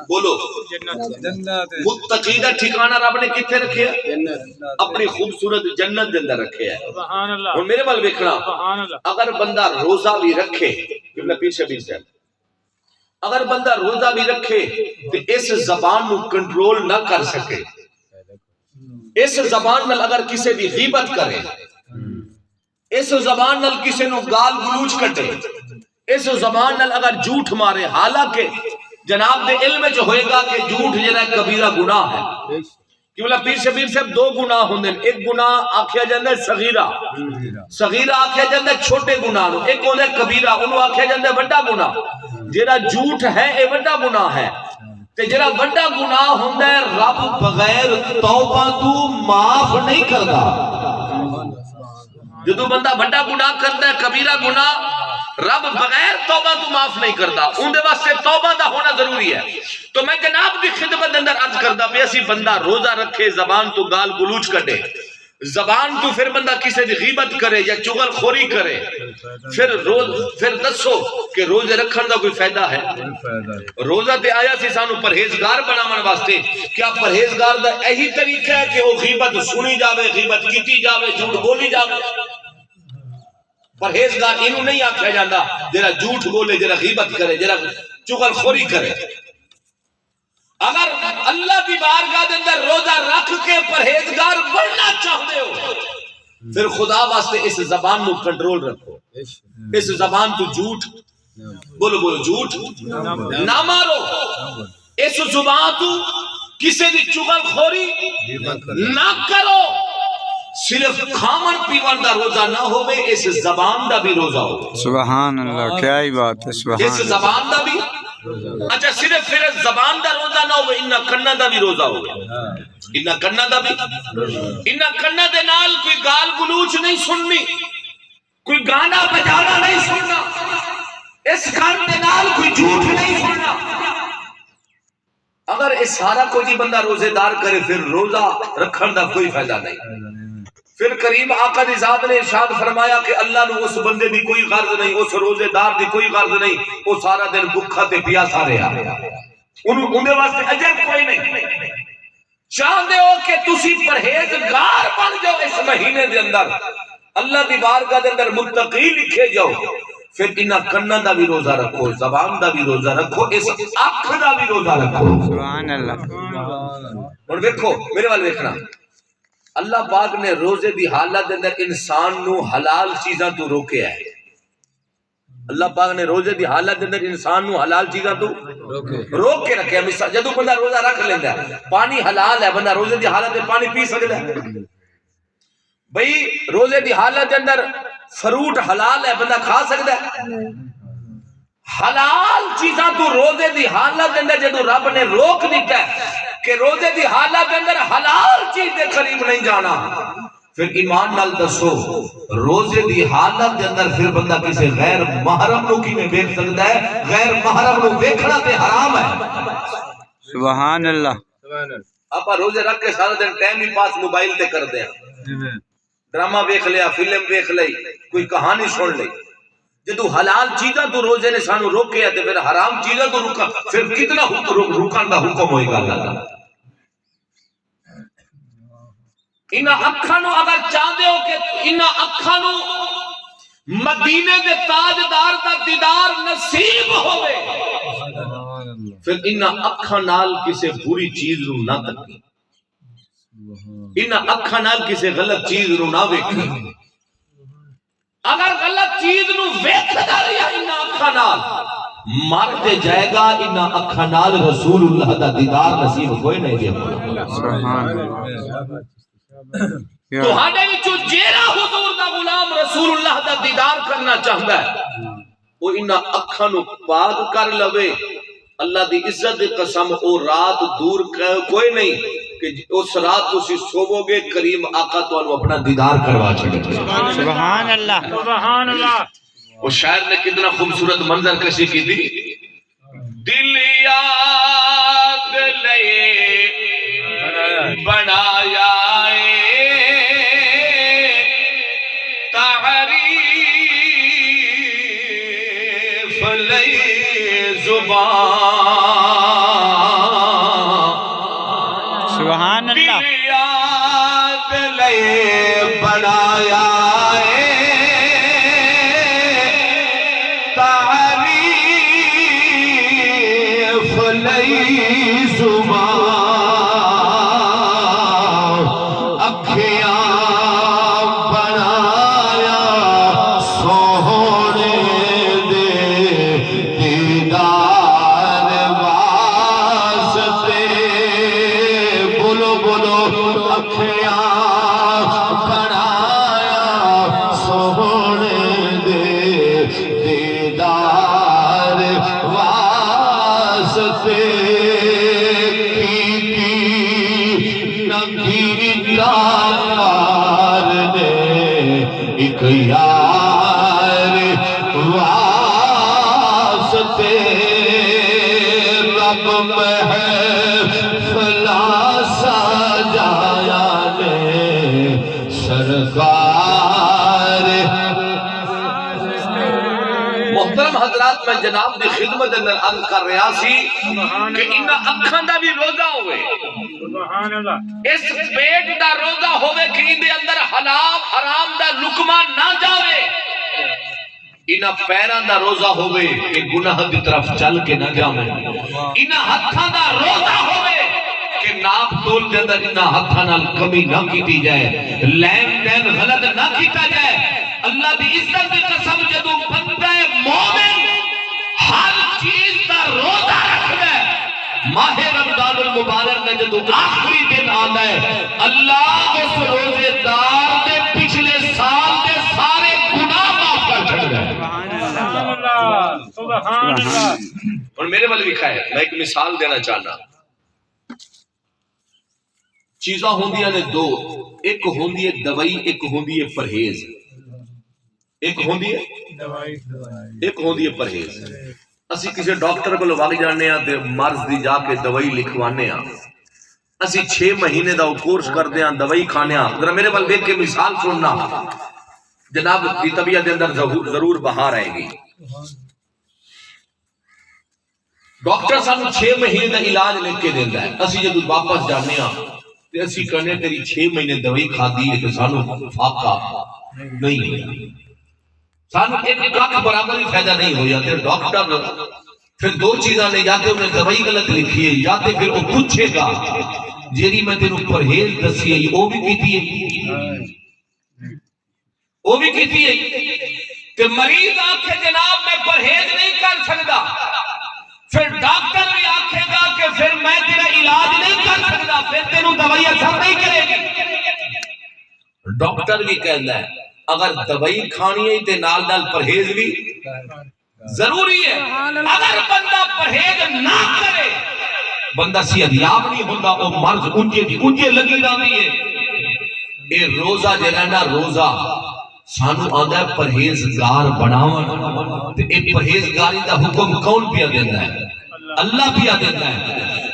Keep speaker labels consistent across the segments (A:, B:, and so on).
A: بولو متقی دا ٹھکانہ رب نے کتنے رکھے اپنی خوبصورت جنت دے اندر رکھے ہے. اور میرے بال ویکھنا اگر بندہ روزہ بھی رکھے پیچھے بھی سے اگر بندہ روزہ بھی رکھے تو اس زبان نو کنٹرول نہ کر سکے, اس زبان نال اگر کسی دی غیبت کرے, اس زبان نال کسی نو گال گلوچ کٹے, اس زبان نال اگر جھوٹ مارے, حالانکہ جناب دے علم جو ہوئے گا کہ جھوٹ جنہ کبیرہ گناہ ہے. کہ بلا پیر شبیر صاحب دو گناہ ہوندے ہیں, ایک گناہ آکھیا جاندہ ہے صغیرہ, صغیرہ آکھیا جاندہ ہے چھوٹے گناہ نو, ایک ہوندہ ہے کبیرہ انہوں آکھیا جاندہ ہے بڑا گناہ. جیڑا جھوٹ ہے اے بڑا گناہ ہے, تے جیڑا بڑا گناہ ہوندہ ہے رب بغیر توبہ تو معاف نہیں کردا. جدو بندہ بڑا گناہ کرتا ہے کبیرہ گناہ رب بغیر توبہ تو معاف نہیں کرتا, اندے واسطے توبہ دا ہونا ضروری ہے. تو میں جناب دی خدمت اندر عرض کردا پہ اسی بندہ روزہ رکھے, زبان تو گال گلوچ کٹے, زبان تو پھر بندہ کسی دی غیبت کرے یا چغل خوری کرے, پھر دسو کہ روزے رکھن دا کوئی فائدہ ہے؟ روزہ تے آیا سی سانو پرہیزگار بناون واسطے. کیا پرہیزگار دا یہی طریقہ ہے کہ وہ غیبت سنی جاوے, غیبت کیتی جاوے, جھوٹ بولی جاوے؟ پرہیزگار انہوں نہیں آکھا جاندہ جرا جھوٹ بولے, جرا غیبت کرے, جرا چغل خوری کرے. اگر اللہ کی بارگاہ دے اندر روزہ رکھ کے پرہیزگار بننا چاہتے ہو پھر خدا واسطے اس زبان نو کنٹرول رکھو, اس زبان تو جھوٹ بولو, بولو جھوٹ نہ مارو, اس زبان تو کسی دی چغل خوری نہ کرو. صرف کھامن پیون دا روزہ نہ ہوئے, اس زبان دا بھی روزہ ہو. سبحان اللہ, کیا ہی بات ہے, سبحان اللہ. اس زبان دا بھی اچھا صرف پھر زبان دا روزہ نہ ہوئے, انہا کنہ دا بھی روزہ ہوئے, انہا کنہ دا بھی, انہا کنہ دے نال کوئی گال گلوچ نہیں سننی, کوئی گانا بجانا نہیں سننا, اس کان دے نال کوئی جھوٹ نہیں سننا. اگر اس سارا کوئی بندہ روزے دار کرے پھر روزہ رکھن دا کوئی فائدہ نہیں. پھر کریم آقا دی ذات نے ارشاد فرمایا کہ اللہ نے اس بندے دی کوئی غرض نہیں, اس روزے دار دی کوئی غرض نہیں, وہ سارا دن بھکھا تے پیاسا رہا, انہوں دے واسطے اجر کوئی نہیں. چاہتے ہو کہ تسی پرہیزگار بن جاؤ اس مہینے دے اندر, اللہ دی بارگاہ دے اندر متقی لکھے جاؤ, پھر انہاں کنہ دا بھی روزہ رکھو, زبان دا بھی روزہ رکھو, اس آنکھ دا بھی روزہ رکھو. سبحان اللہ. اور دیکھو میرے والے دیکھنا, اللہ پاک نے روزے دی حالت اندر انسان نو حلال چیزاں تو روکے ہے. اللہ پاک نے روزے دی حالت اندر انسان نو حلال چیزاں تو روک کے رکھے. مثال جدو بندہ روزہ رکھ لیندہ ہے, پانی حلال ہے, بندہ روزے دی حالت میں پانی پی سکتا ہے. بھئی روزے دی حالت اندر فروٹ حلال ہے, بندہ کھا سکتا ہے. حلال چیزاں تو روزے دی حالت اندر جدو رب نے روک دیتا ہے کہ روزے دی حالت اندر حلال چیز دے قریب نہیں جانا, پھر ایمان نال دسو روزے دی حالت اندر پھر بندہ کسی غیر محرم نو کی میں دیکھ سکتا ہے؟ غیر محرم نو دیکھنا تے حرام ہے. سبحان اللہ. آپ روزے رکھ کے سارا دن ٹائم ہی پاس موبائل تے کر دیں, ڈرامہ دیکھ لیا, فلم دیکھ لئی, کوئی کہانی سن لئی. جدو حلال چیزاں تو روزے نے سانو روکے ہے, پھر حرام چیزاں تو روکا, پھر کتنا روکان دا حکم ہوئے گا اللہ. انہاں اکھاں نو اگر چاہتے ہو کہ انہاں اکھاں نو مدینے دے تاجدار دا دیدار نصیب ہوئے, پھر انہاں اکھاں نال کسی بری چیز نو نہ تکی, انہاں اکھاں نال کسی غلط چیز نو نہ ویکھی. اگر غلط چیز نو ویکھدا رہیا انہاں اکھاں نال مرتے جائے گا, انہاں اکھاں نال رسول اللہ دا دیدار نصیب کوئی نہیں دے. سبحان اللہ. تو ہاڈے وچوں جیڑا حضور دا غلام رسول اللہ دا دیدار کرنا چاہتا ہے وہ انہاں اکھاں نو پاک کر لوے. اللہ دی عزت دی قسم او رات دور کوئی نہیں کہ اس رات تو سی سوو گے, کریم آقا تو انہوں اپنا دیدار کروا چھڑے. سبحان اللہ. سبحان اللہ. وہ شاعر نے کتنا خوبصورت منظر کشی کی تھی, دل یاد لئے بنایا تحریف لئے زبان,
B: لئی زبان اکھیاں بنایا سوہنے دے دیدار واسطے بولو بولو اکھیاں بنایا سوہنے دے دیدار واسطے ایک یار واسطے رب محفل سجایا نے سرکار.
A: محترم حضرات میں جناب دی خدمت اندر عرض کر رہا سی کہ انہاں اکھاں دا بھی روزہ ہوئے, اس پیٹ دا روزہ ہوئے کہ اندے اندر حرام دا لقمہ نہ جاوے, انہاں پیراں دا روزہ ہوئے کہ گناہ دی طرف چل کے نہ جاوے, انہاں ہتھاں دا روزہ ہوئے کہ ناپ تول دے اندر انہاں ہتھاں نال کمی نہ کیتی جائے, لین دین غلط نہ کیتا جائے. اللہ دی عزت دی قسم جدو بندہ مومن ہر چیز دا روزہ رکھدا ہے, ماہ رمضان المبارک میں جدو آخری دن آتا ہے اللہ اس روزے دار دے پچھلے سال دے سارے گناہ معاف کر چھڑتا ہے.
C: سبحان اللہ.
A: اور میرے والے لکھا ہے, میں ایک مثال دینا چاہنا. چیزاں ہوندیاں نے دو, ایک ہوندی ہے دوائی, ایک ہوندی ہے پرہیز. ایک ہوندی ہے پرہیز. اسی کسی ڈاکٹر کو لوگ جانے ہیں تے مرض دی جا کے دوائی لکھوانے ہیں, اسی 6 مہینے دا کورس کرتے ہیں, دوائی کھانے ہیں. ذرا میرے بل دیکھ کے مثال سننا, جناب کی طبیعت دے اندر ضرور بہار آئے گی. ڈاکٹر سانو 6 مہینے دا علاج لکھ کے دیتا ہے, اسی جدو واپس جانے ہیں تے اسی کہنے تیری 6 مہینے دوائی کھا دی ہے کہ سانو فاقہ نہیں ہویا, سانو ایک لاکھ برابر ہی فائدہ نہیں ہویا. پھر ڈاکٹر پھر دو چیزاں نے, یا کہ انہیں دوائی غلط لکھی ہے, یا کہ پھر وہ پوچھے گا جیری میں تینوں پرہیز دسی ہے وہ بھی کیتی ہے, وہ بھی کیتی ہے. کہ مریض آنکھے جناب میں پرہیز نہیں کر سکتا, پھر ڈاکٹر بھی آنکھے گا کہ پھر میں تیرا علاج نہیں کر سکتا, پھر تینوں دوائی اثر نہیں کرے گی. ڈاکٹر بھی کہنا ہے اگر دوائی کھانی ہے تے نال نال پرہیز بھی ضروری ہے. اگر بندہ پرہیز نہ کرے بندہ صحتیاب نہیں ہوتا, وہ مرض انجے لگی رہی ہے. اے روزہ جہاں روزہ سانو آندا ہے پرہیزگار بناون, تے اے پرہیزگاری دا حکم کون پیا دیندا ہے؟ اللہ پیا دیندا ہے.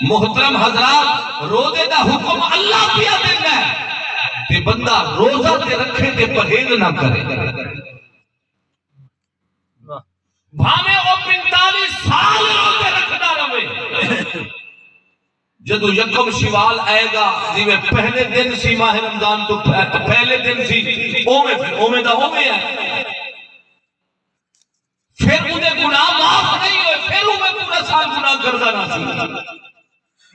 A: محترم حضرات, روزے دا حکم اللہ پیا دیندا ہے, تے بندہ روزہ تے رکھے تے پرہیز نہ کرے. بھاویں او 45 سال روزے رکھدا رہے, جدو یکم شوال آئے گا جی میں پہلے دن سی ماہ رمضان تو پہلے دن سی اومے دا اومے ہے, پھر انہیں گناہ معاف نہیں ہوئے, پھر انہیں پورا سال گناہ کردہ نہ سی.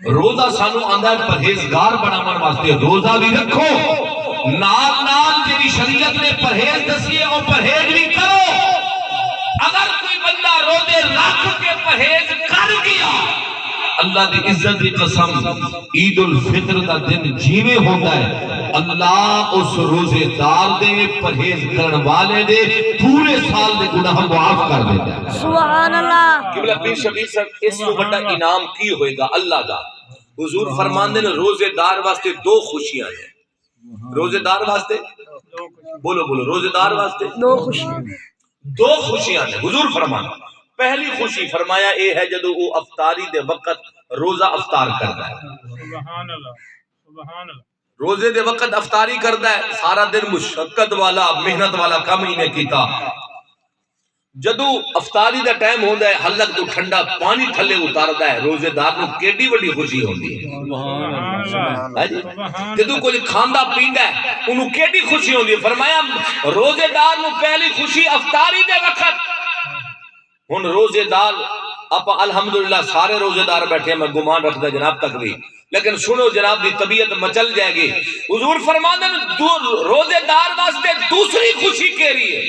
A: روزہ سانو آندہ ہے پرہیزگار بناون واسطے, روزہ بھی رکھو نال نال جیری شریعت نے پرہیز دسی ہے اور پرہیز بھی کرو. اگر کوئی بندہ روزے رکھ کے پرہیز کر گیا, اللہ دی عزت دی قسم عید الفطر کا دن جیوے ہوتا ہے, اللہ اس روزے دار دے پرہیز کرن والے دے پورے سال دے گناہ معاف کر دیتا ہے.
C: سبحان اللہ.
A: قبلہ پیر شبیر صاحب اس کو بڑا انعام کی ہوئے گا اللہ دا. حضور فرماندے نے روزے دار واسطے 2 خوشیاں ہیں. روزے دار واسطے بولو بولو, روزے دار واسطے
C: 2 خوشیاں,
A: 2 خوشیاں ہیں. حضور فرمانا پہلی خوشی فرمایا اے ہے جدو وہ افطاری دے وقت روزہ افطار کرتا ہے.
C: سبحان اللہ. سبحان اللہ.
A: روزے دے وقت افطاری کرتا ہے, سارا دن مشقت والا محنت والا کام ہی نہیں کیتا. جدو افطاری دا ٹائم ہوندا ہے حلق تو ٹھنڈا پانی تھلے اتاردا ہے, روزے دار نو کیڈی بڑی خوشی ہوندی ہے. جدو کوئی کھاندا پیندا ہے انہوں کیڈی خوشی ہوندی ہے. فرمایا روزے دار نو پہلی خوشی افطاری دے وقت. ہن روزے دار آپ الحمدللہ سارے روزے دار بیٹھے ہیں، میں گمان رکھتا جناب تک نہیں، لیکن سنو جناب دی طبیعت مچل جائے گی۔ حضور فرماتے ہیں روزے دار واسطے دوسری خوشی کہہ رہی ہے،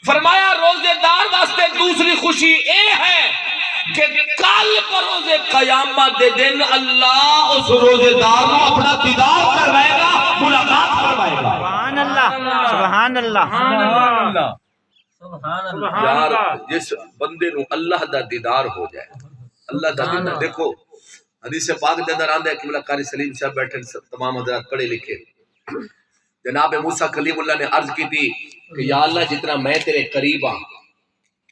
A: فرمایا روزے دار واسطے دوسری خوشی اے ہے کہ کل بروز قیامت دے دن اللہ اس روزے دار کو اپنا دیدار کروائے گا، ملاقات کروائے گا۔
C: سبحان اللہ سبحان اللہ سبحان اللہ۔
A: یار جس بندے نو اللہ دا دیدار ہو جائے، اللہ دا دیدار، دیکھو حدیث پاک دے اندر آندا ہے کہ مولا قاری سلیم صاحب بیٹھے تمام حضرات پڑھے لکھے، جناب موسیٰ کلیم اللہ نے عرض کی تھی کہ یا اللہ جتنا میں تیرے قریب ہاں،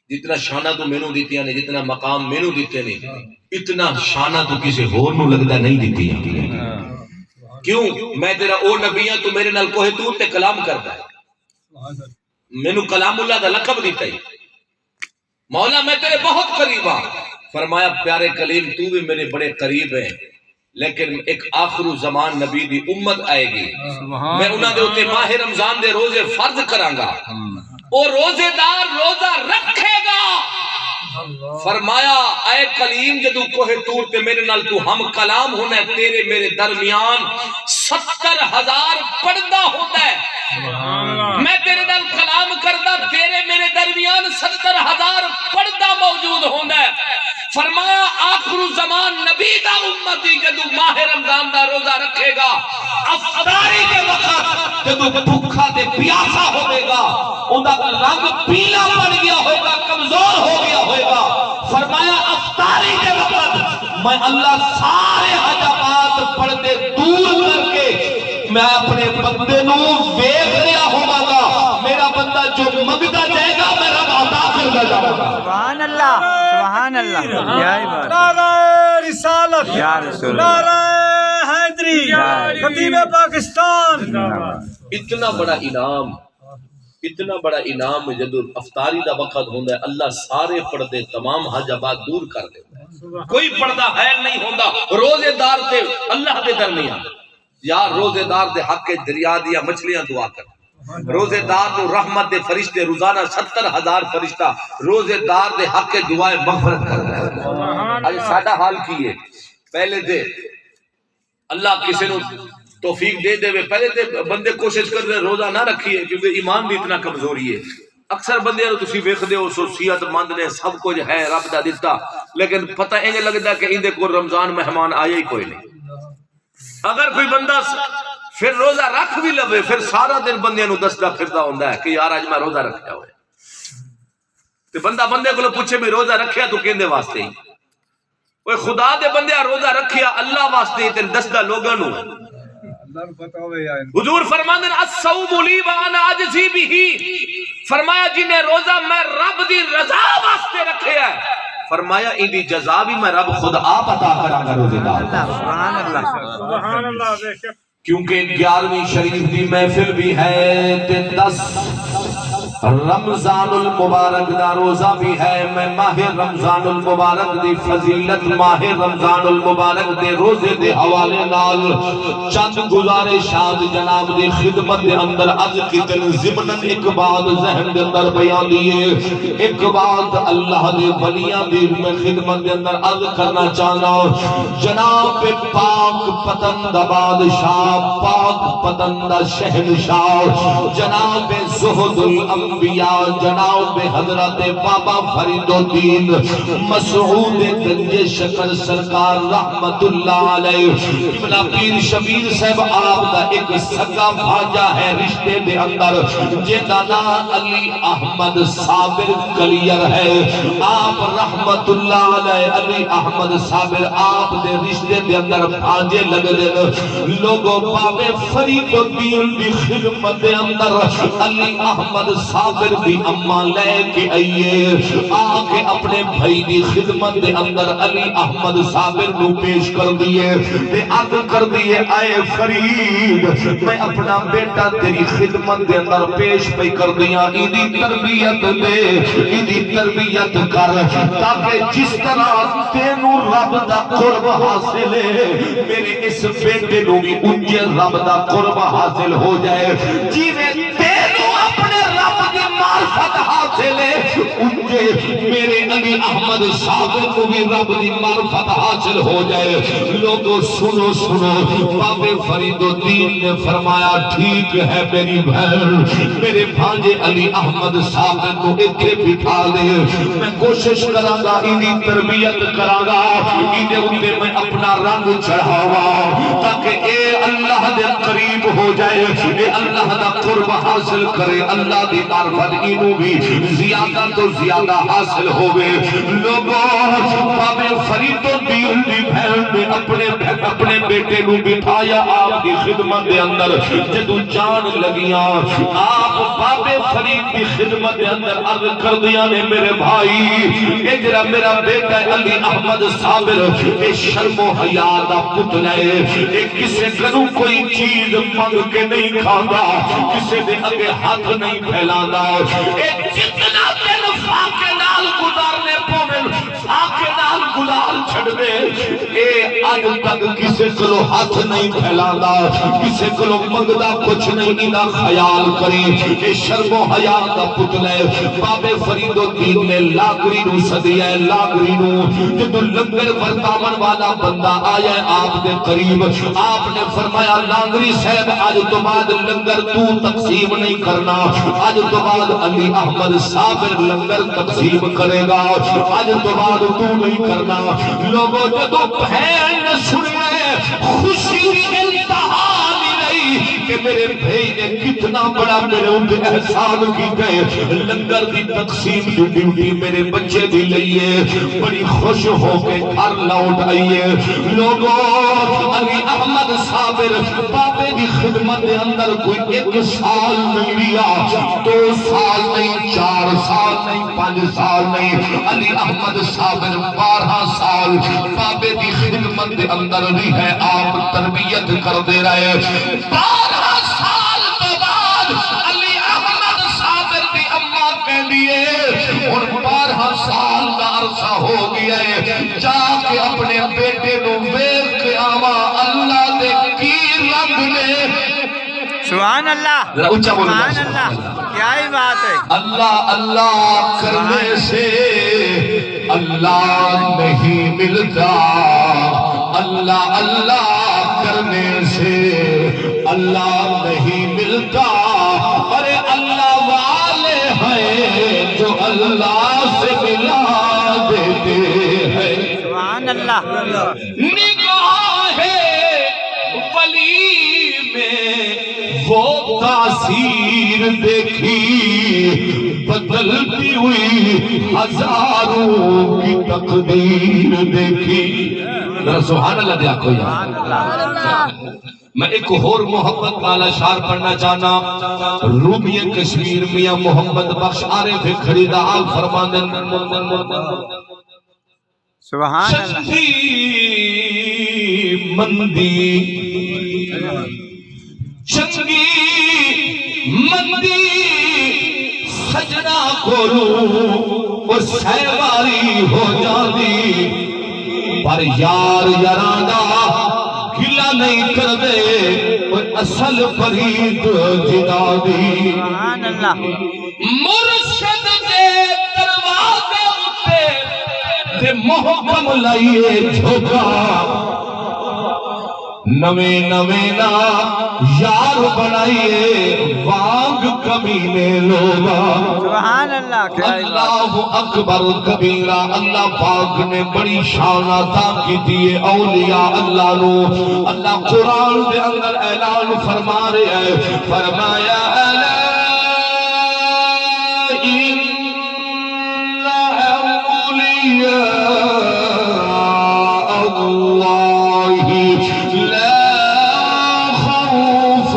A: جتنا شانہ تو مینوں دیتیاں نے، جتنا مقام مینوں دیتے نے، اتنا شانہ تو کسی ہور نو لگتا نہیں دیتی ہیں۔ کیوں؟ میں تیرا او نبی ہاں، تو میرے نال کوہ تور تے کلام کرتا ہے، مینوں کلام اللہ دا لقب دیتا ہے، مولا میں تیرے بہت قریب ہاں۔ فرمایا پیارے کلیم تو بھی میرے بڑے قریب ہیں، لیکن ایک آخر زمان نبی دی امت آئے گی، میں انہاں دے اوتے ماہ رمضان دے روزے فرض کراں گا، اور روزے دار روزہ رکھے گا۔ فرمایا اے کلیم جدو کوہ تور تے میرے نال تو ہم کلام ہونا ہے، تیرے میرے درمیان 70,000 پردہ ہوتا ہے، میں تیرے نال کلام کردا، تیرے میرے درمیان 70,000 پردہ موجود ہونا ہے۔ فرمایا آخر زمان نبی دا امتی جدو ماہ رمضان دا روزہ رکھے گا، افطاری کے وقت جدو بھوکا تے پیاسا ہوئے گا، ان دا رنگ پیلا پڑ گیا ہوئے گا، کمزور ہو گیا ہوئے گا۔ فرمایا افطاری کے وقت میں اللہ سارے حجابات پردے دور کر کے میں اپنے بندے نو ویکھ رہا ہوں گا، میرا بندہ جو مگتا جائے گا میں رب عطا کرتا جاؤں گا۔
C: سبحان اللہ سبحان اللہ، کیا بات،
D: نعرہ رسالت،
C: یا رسول
D: نعرہ حیدری، خطیب پاکستان۔
A: اتنا بڑا انعام، اتنا بڑا انعام جدو افطاری دا وقت ہوندہ ہے، اللہ سارے پردے تمام حجابات دور کر دیتا ہے، کوئی پردہ حائل نہیں ہوندہ روزے دار تے اللہ دے درمیان۔ یا روزے دار دے حق کے دریا دیا مچھلیاں دعا کر، روزے دار دے رحمت دے فرشتے روزانہ 70,000 فرشتہ روزے دار دے حق کے دعائیں مغفرت کر رہے ہیں۔ آج ساڑھا حال کیے، پہلے دے اللہ کسی نو توفیق دے دے، پہلے دے بندے کوشش کر رہے روزہ نہ رکھیے، کیونکہ ایمان بھی اتنا کمزوری ہے۔ اکثر بندے نو تسی ویکھ دے ہو صحت مند نے، سب کچھ ہے رب دا دتا، لیکن پتہ انج لگدا کہ اندے کو رمضان مہمان آیا ہی کوئی نہیں۔ اگر کوئی بندہ پھر روزہ رکھ بھی لوے، پھر سارا دن بندے نو دستا پھردا ہوندا ہے کہ یار اج میں روزہ رکھیا ہوئے، تے بندہ بندے کو پوچھے بھی روزہ رکھیا تو کیندے واسطے ہی؟ اوے خدا دے بندے روزہ رکھیا اللہ واسطے تے دسدا لوگاں نو۔ حضور فرماندے ہیں الصوم لی وانا اجزی بہ، فرمایا جنہیں روزہ میں رب دی رضا واسطے رکھیا ہے، فرمایا ان دی جزا بھی میں رب خود آپ عطا کراں گا روزے دار۔
C: سبحان اللہ سبحان اللہ، بے شک،
A: کیونکہ 11ویں شریف دی محفل بھی ہے تے 10 رمضان المبارک دا روزہ بھی ہے۔ میں ماہ رمضان المبارک دی فضیلت، ماہ رمضان المبارک دے روزے دے حوالے نال چند گزارشات جناب دی خدمت دے اندر عرض کیتن، ضمناً ایک بات ذہن دے اندر بیان دیئے، ایک بات اللہ دے ولیاں دی میں خدمت دے اندر عرض کرنا چاہنا۔ جناب پاک پتند بادشاہ، پاک پتند شہنشاہ، جناب زہد الانبیاء، جناب حضرت بابا فرید الدین مسعود گنج شکر سرکار رحمت اللہ علیہ، قبلہ پیر شبیر صاحب آپ دا ایک سگا بھاجا ہے رشتے دے اندر، جنہا نام علی احمد صابر کلیر ہے۔ آپ رحمت اللہ علیہ علی احمد صابر آپ دے رشتے دے اندر بھاجے لگ دے، لوگوں بابے فرید الدین دی خدمت دے اندر علی احمد صابر دی اماں لے کے آئیے، آکے اپنے بھائی دی خدمت دے اندر علی احمد صابر نو پیش کر دیئے، تے عرض کر دیئے آئے فرید میں اپنا بیٹا تیری خدمت دے اندر پیش پہ کر دیا، ایدی تربیت دے، ایدی تربیت کر، تاکہ جس طرح تینو رب دا قرب حاصل ہے میرے اس بیٹے نو بھی انجے رب دا قرب حاصل ہو جائے، جیوے تینو اپنے رب دی معرفت حاصل ہے
B: انجے میرے علی احمد صاحب کو بھی رب دی معرفت حاصل ہو جائے. لوگوں سنو سنو, بابے فرید الدین نے فرمایا ٹھیک ہے میری بہن, میرے بھانجے علی احمد صاحب کو اتنے بٹھا دے, میں کوشش کراں گا انہی تربیت کراں گا, انہیں اندے میں اپنا رنگ چڑھاوا تاکہ اے اللہ دے قریب ہو جائے, اے اللہ دا قرب حاصل کرے, اللہ دی معرفت انہوں بھی زیادہ تو زیادہ حاصل ہوئے. لوگوں بابے فرید الدین دی بہن نے اپنے بیٹے نو بٹھایا آپ کی خدمت دے اندر. جدو جان لگیاں آپ بابے فرید کی خدمت دے اندر عرض کر دیا نے میرے بھائی اے جرا میرا بیٹا علی احمد صابر اے شرم و حیا دا پتلا ہے, اے کسے کنوں کوئی چیز منگ کے نہیں کھاندا, کسے دے اگے ہاتھ نہیں پھیلاندا, اے جتنا دن فاقے نال گزارنے پویں فاقے نال گزار چھڑ دے, اے آج تک کسے کلو ہاتھ نہیں پھیلاندا, کسے کلو منگدا کچھ نہیں, انہا خیال کری اے شرم و حیا دا پتلا ہے. بابے فرید الدین نے لاگری نو صدیہ لاگری نو جدو لنگر ورتاون والا بندہ آیا آپ دے قریب, آپ نے فرمایا لانگری صاحب آج تو بعد لنگر تو تقسیم نہیں کرنا, آج تو بعد علی احمد صابر لنگر تقسیم کرے گا, آج تو بعد تو نہیں کرنا. لوگوں جدو بہن نے سنے خوشی انتہا کہ میرے بھائی نے کتنا بڑا میرے اندھے احسان کی گئے, لنگر دی تقسیم دی ڈیوٹی میرے بچے دی لئیے, بڑی خوش ہو کے گھر لوٹ آئیے. لوگوں علی احمد صابر بابے دی خدمت دے اندر کوئی 1 سال نہیں لیا, 2 سال نہیں, 4 سال نہیں, 5 سال نہیں, علی احمد صابر 12 سال بابے دی خدمت دے اندر بھی ہے, آپ تربیت کر دے رہے. 12 سال تو بعد علی احمد صابر دی اماں کہہ دیئے اور 12 سال کا عرصہ ہو گیا ہے, جا کے اپنے بیٹے نو ویکھ کے آوا اللہ دے کی رنگ نے.
C: سبحان اللہ, سبحان اللہ, کیا ہی بات ہے.
B: اللہ اللہ کرنے سے اللہ نہیں ملتا, اللہ اللہ کرنے سے اللہ نہیں ملتا, ارے اللہ والے ہیں جو اللہ سے ملا دیتے ہیں.
C: سبحان اللہ.
B: نگاہ ولی میں وہ تاثیر دیکھی بدلتی ہوئی ہزاروں کی تقدیر دیکھی. سبحان اللہ دیا کوئی. میں ایک اور محبت والا شعر پڑھنا چاہنا, رومی کشمیر میاں محمد بخش عارف خریدار فرماندن
C: سبحان اللہ.
B: چنگی مندی سجنا کولو وہ سیواری ہو جاندی, پر یار یاراندا گلا نہیں کر دے وہ اصل فرید جدا دی.
C: سبحان اللہ.
B: مرشد دے دروازے اتے تے محکم لائیے جھوکا, نوے نوے نا یار بنائیے وانگ کمینے لوگا.
C: سبحان اللہ.
B: اللہ اکبر کبیرہ. اللہ پاک نے بڑی شان عطا کی دیئے اولیاء اللہ نو. اللہ قرآن دے اندر اعلان فرما رہے ہیں, فرمایا الا ان اولیاء اللہ لا خوف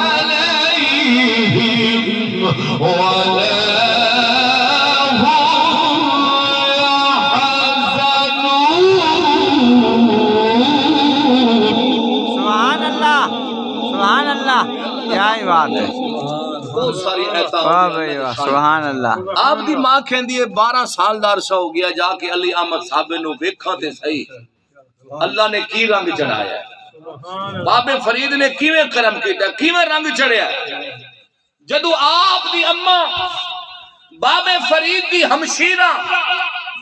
B: علیہم ولا
C: کیا ہی بات ہے.
A: بہت ساری
C: واہ بھائی واہ, سبحان اللہ.
A: آپ دی ماں کہندی ہے 12 سال دا عرصہ ہو گیا, جا کے علی احمد صاحب نو ویکھاں تے صحیح اللہ نے کی رنگ چڑھایا ہے, بابے فرید نے کیویں کرم کیتا, کیویں رنگ چڑھیا. جدو آپ دی اماں بابے فرید دی ہمشیرہ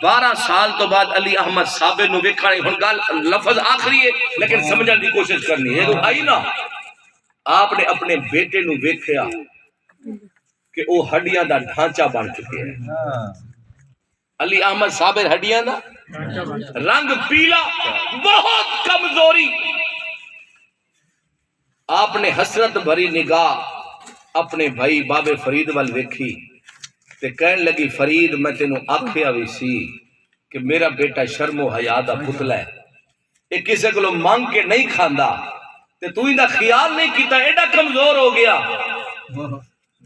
A: 12 سال تو بعد علی احمد صابر نو ویکھا نہیں. ہن گل لفظ آخری ہے لیکن سمجھن دی کوشش کرنی ہے. آئی نا آپ نے اپنے بیٹے نو ویکھیا کہ وہ ہڈیاں دا ڈھانچہ بن چکے ہیں. علی احمد صابر ہڈیاں دا رنگ پیلا, بہت کمزوری. آپ نے حسرت بھری نگاہ اپنے بھائی بابے فرید وال ویکھی تے کہن لگی فرید میں تینوں آکھیا بھی سی کہ میرا بیٹا شرم و حیا دا پتلا ہے, یہ کسے کو مانگ کے نہیں کھاندا تے تو ان دا خیال نہیں کیتا, ایڈا کمزور ہو گیا.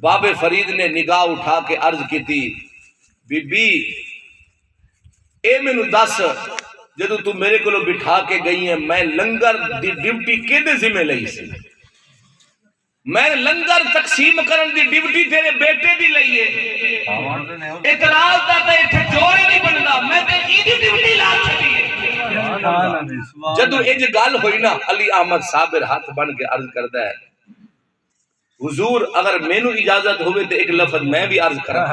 A: بابے فرید نے نگاہ اٹھا کے عرض کی تھی بی بی اے مینوں دس جدو تو میرے کو بٹھا کے گئی ہے میں لنگر دی ڈیوٹی کیدے ذمہ لئی سی؟ میں لنگر تقسیم کرن دی ڈیوٹی تیرے بیٹے دی لئی ہے. اعتراض دا تے ایتھے جوڑ ہی نہیں بندا, میں تے ای دی ڈیوٹی لا چھڈی ہے. جدو اج گل ہوئی نا علی احمد صابر ہاتھ بن کے عرض کردا ہے حضور اگر مینوں اجازت ہوئے تو ایک لفظ میں بھی عرض کرا,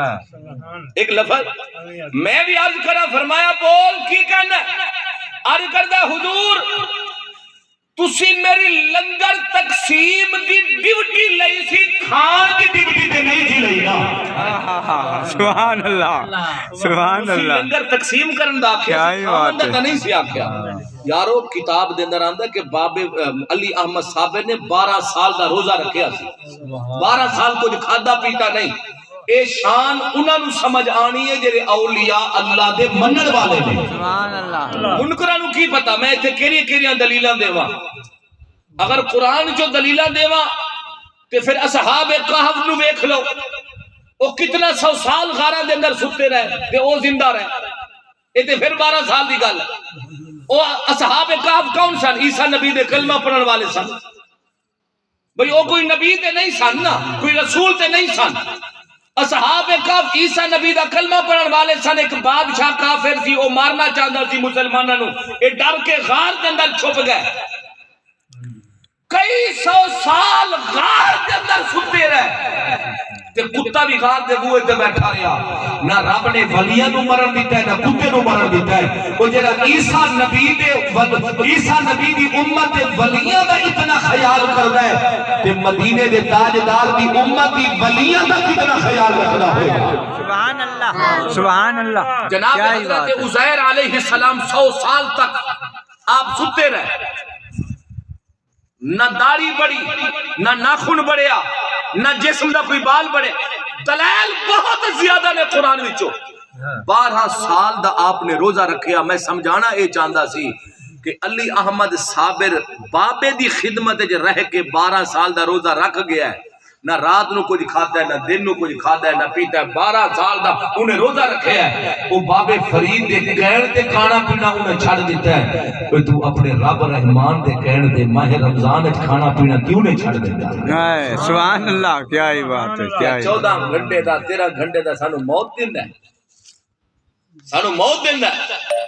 A: ایک لفظ میں بھی عرض کرا. فرمایا بول کی کہنا؟ عرض کردا حضور تسی میری لنگر تقسیم دی ڈیوٹی لئی سی, کھان دی ڈیوٹی تے نہیں سی لئی نا.
C: سبحان اللہ سبحان اللہ.
A: لنگر تقسیم کرن دا آکھیا کھان دا نہیں سی آکھیا. یارو کتاب دے اندر آندا کہ بابے علی احمد صابر نے 12 سال دا روزہ رکھیا سی, 12 سال کچھ کھادا پیتا نہیں. اے شان انہاں نو سمجھ آنی ہے جڑے اولیاء اللہ دے منن والے نے.
C: سبحان اللہ.
A: منکراں نو کی پتہ میں ایتھے کیڑیاں دلیلاں دیواں؟ اگر قرآن جو دلیلاں دیواں تے پھر اصحاب کہف نو ویکھ لو, او کتنا 100 سال غاراں دے اندر ستے رہے تے او زندہ رہے. اے تے پھر 12 سال دی گل. او اصحاب کہف کون سن؟ عیسیٰ نبی دے کلمہ پڑھن والے سن. بھئی او کوئی نبی تے نہیں سن نا, کوئی رسول تے نہیں سن. اصحاب کہف عیسیٰ نبی دا کلمہ پڑھن والے سن. ایک بادشاہ کافر سی, او مارنا چاہندا سی مسلماناں نو, اے ڈر کے غار دے اندر چھپ گئے. کئی 100 سال غار دے اندر ستے رہے تے کتا بھی غار دے بوئے تے بیٹھا رہا. نہ رب نے ولیاں نو مرن دیتا ہے نہ کتے نو مرن دیتا ہے. او جڑا عیسیٰ نبی دی امت دے ولیاں دا اتنا خیال کردا ہے تے مدینے دے تاجدار دی امت دی ولیاں دا کتنا خیال رکھدا ہوگا.
C: سبحان اللہ سبحان اللہ.
A: جناب حضرت عزیر علیہ السلام 100 سال تک آپ ستے رہے, نہ داڑھی بڑی نہ ناخن بڑھیا نہ جسم دا کوئی بال بڑھے. دلائل بہت زیادہ نے قرآن وچوں. 12 سال دا آپ نے روزہ رکھیا. میں سمجھانا اے چاہندا سی کہ علی احمد صابر بابے دی خدمت وچ رہ کے 12 سال دا روزہ رکھ گیا ہے. نہ رات نو کچھ کھاتا ہے نہ دن نو کچھ کھاتا ہے نہ پیتا ہے. 12 سال دا انہیں روزہ رکھیا ہے. وہ بابے فرید دے کہن تے کھانا پینا انہیں چھڑ دیتا ہے. تو اپنے رب رحمان دے کہن تے ماہ رمضان وچ کھانا پینا کیوں نہیں چھڑ دیتا؟
C: سبحان اللہ. کیا ہی بات ہے, کیا
A: 14 گھنٹے دا 13 گھنٹے دا سانو موت دیندا ہے, سانو موت دیندا ہے.